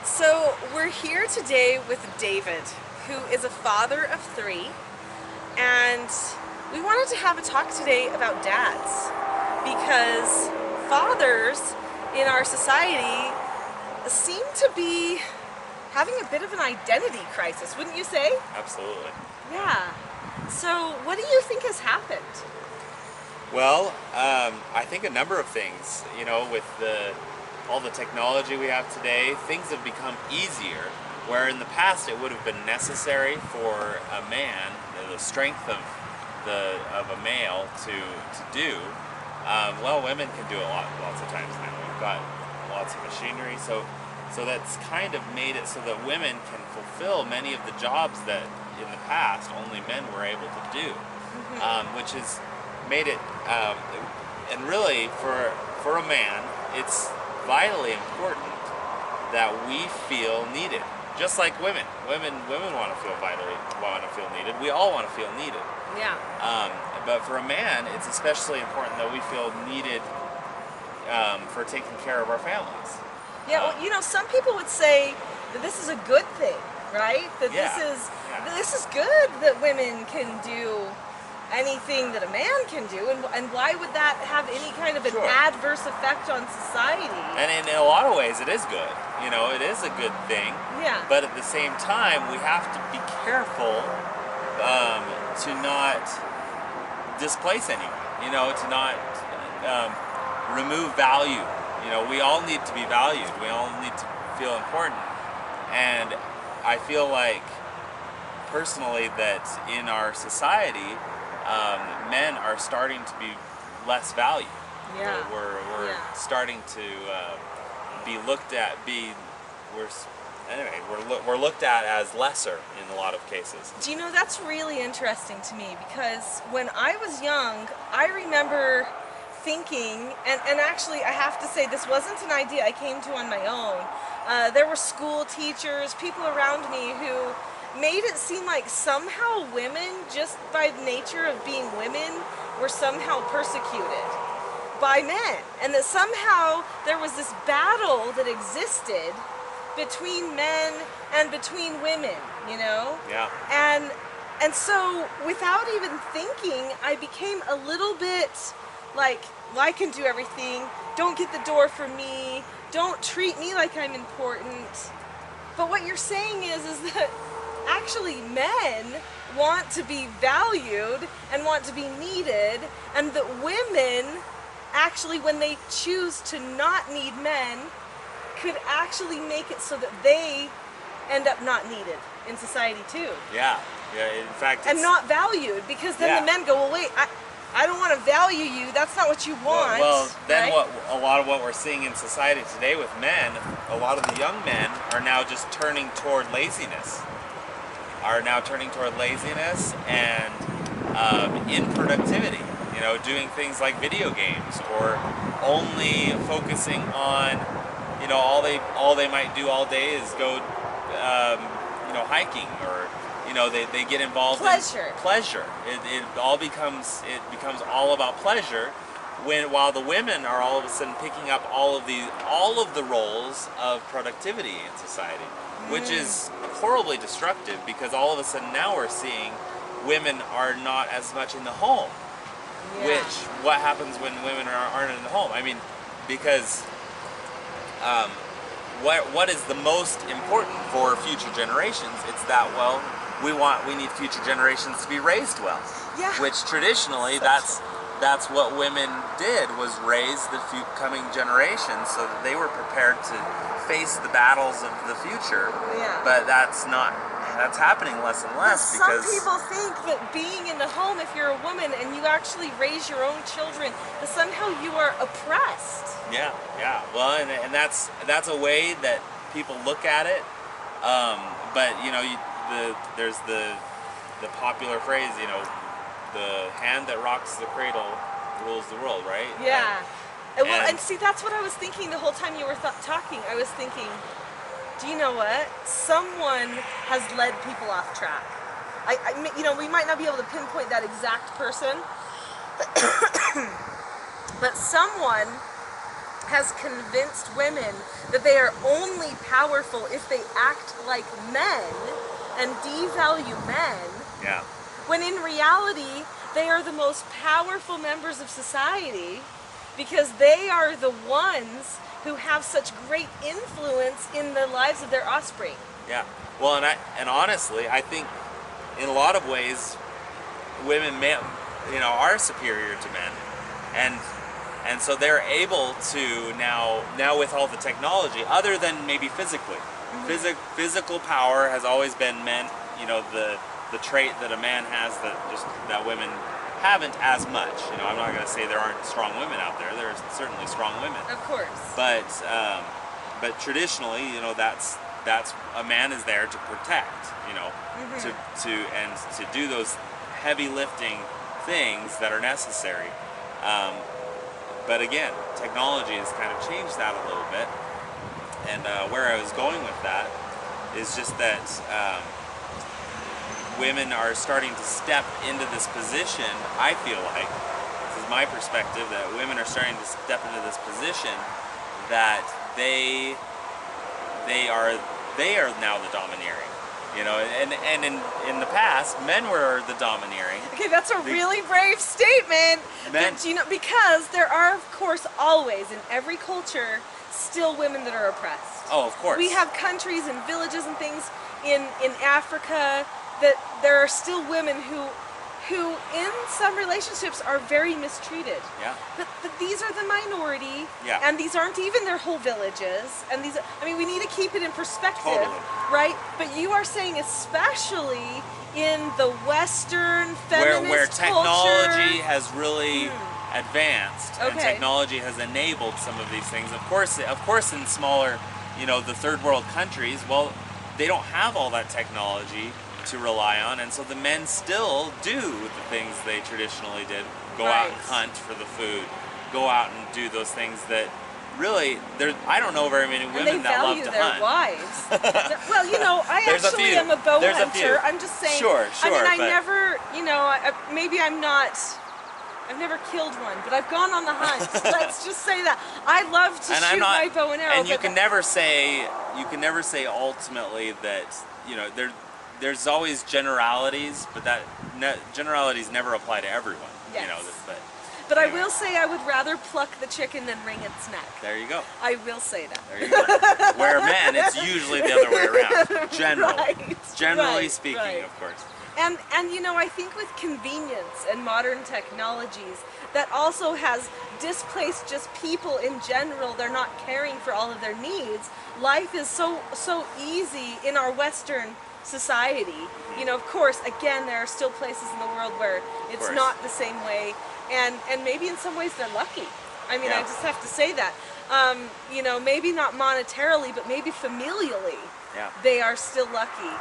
So we're here today with David, who is a father of three, and we wanted to have a talk today about dads, because fathers in our society seem to be having a bit of an identity crisis, wouldn't you say? Absolutely. Yeah. So what do you think has happened? Well, I think a number of things. With all the technology we have today, things have become easier. Where in the past it would have been necessary for a man, the strength of a male to do. Well, women can do it lots of times now. We've got lots of machinery, so that's kind of made it so that women can fulfill many of the jobs that in the past only men were able to do, which has made it, and really for a man, it's vitally important that we feel needed, just like women. Women want to feel needed. We all want to feel needed. Yeah. But for a man, it's especially important that we feel needed for taking care of our families. Yeah, well, some people would say that this is a good thing, right? That Yeah, this is good that women can do anything that a man can do, and why would that have any kind of an Sure. adverse effect on society? And in a lot of ways, it is good. It is a good thing. Yeah. But at the same time, we have to be careful to not displace anyone. To not remove value. We all need to be valued. We all need to feel important. And I feel like, personally, that in our society, men are starting to be less valued. Yeah. We're Yeah. starting to be looked at. We're looked at as lesser in a lot of cases. Do you know, that's really interesting to me, because when I was young, I remember thinking, and actually I have to say this wasn't an idea I came to on my own. There were school teachers, people around me who made it seem like somehow women, just by nature of being women, were somehow persecuted by men, and that somehow there was this battle that existed between men and between women, Yeah. And so without even thinking, I became a little bit like, well, I can do everything, don't get the door for me, don't treat me like I'm important. But what you're saying is that actually men want to be valued and want to be needed, and that women actually, when they choose to not need men, could actually make it so that they end up not needed in society too. Yeah. In fact, And not valued, because then the men go, well, wait, I don't want to value you. That's not what you want. Well, then right? a lot of what we're seeing in society today with men, a lot of the young men are now just turning toward laziness. And inproductivity. Doing things like video games, or only focusing on, all they might do all day is go, hiking, or they get involved in pleasure. It becomes all about pleasure, while the women are all of a sudden picking up all of the roles of productivity in society, which is horribly destructive, because all of a sudden now we're seeing women are not as much in the home. Yeah. Which, what happens when women aren't in the home? I mean, because what is the most important for future generations? It's that, well, we need future generations to be raised well. Yeah. Which traditionally, that's what women did, was raise the coming generations so that they were prepared to face the battles of the future. Yeah. But that's happening less and less, Some because people think that being in the home, if you're a woman and you actually raise your own children, that somehow you are oppressed. Yeah. Well, and that's a way that people look at it. But there's the popular phrase, the hand that rocks the cradle rules the world, right? Yeah. And see, that's what I was thinking the whole time you were talking. I was thinking, do you know what? Someone has led people off track. We might not be able to pinpoint that exact person, but someone has convinced women that they are only powerful if they act like men and devalue men, Yeah. when in reality they are the most powerful members of society because they are the ones who have such great influence in the lives of their offspring. Yeah. Well, and honestly, I think in a lot of ways, women are superior to men, and so they're able to now with all the technology, other than maybe physically. Physical power has always been men. The trait that a man has that women haven't as much. I'm not going to say there aren't strong women out there. There are certainly strong women. Of course. But traditionally, that's a man is there to protect. To do those heavy lifting things that are necessary. But again, technology has kind of changed that a little bit. And where I was going with that is just that women are starting to step into this position. I feel like, this is my perspective, that women are starting to step into this position that they are now the domineering. And in the past, men were the domineering. Okay, that's a really brave statement. Men, because there are, of course, always in every culture still women that are oppressed. Oh, of course. We have countries and villages and things in Africa that there are still women who in some relationships are very mistreated. Yeah. But these are the minority. Yeah. And these aren't even their whole villages. And we need to keep it in perspective. Totally. Right? But you are saying especially in the Western feminist where technology culture, has really advanced, and Okay. technology has enabled some of these things. Of course, in smaller, the third world countries, well, they don't have all that technology to rely on, and so the men still do the things they traditionally did: go out and Right. hunt for the food, go out and do those things that really, I don't know very many and women they that love value to their hunt. wives. Well, I There's a actually few. am a bow There's a few. hunter. I'm just saying. Sure, I mean, I but- never, maybe I'm not. I've never killed one, but I've gone on the hunt. Let's just say that I love to shoot my bow and arrow. And you but can never say ultimately that there's always generalities, but generalities never apply to everyone. Yes. But I anyway. will say I would rather pluck the chicken than wring its neck. There you go. I will say that. There you go. Where men, it's usually the other way around. Generally Right, speaking, right. of course. And I think with convenience and modern technologies, that also has displaced just people in general. They're not caring for all of their needs. Life is so easy in our Western society. Of course, again, there are still places in the world where it's course. not the same way, and maybe in some ways they're lucky. I mean, I Yeah. just have to say that. Maybe not monetarily, but maybe familially. Yeah. They are still lucky.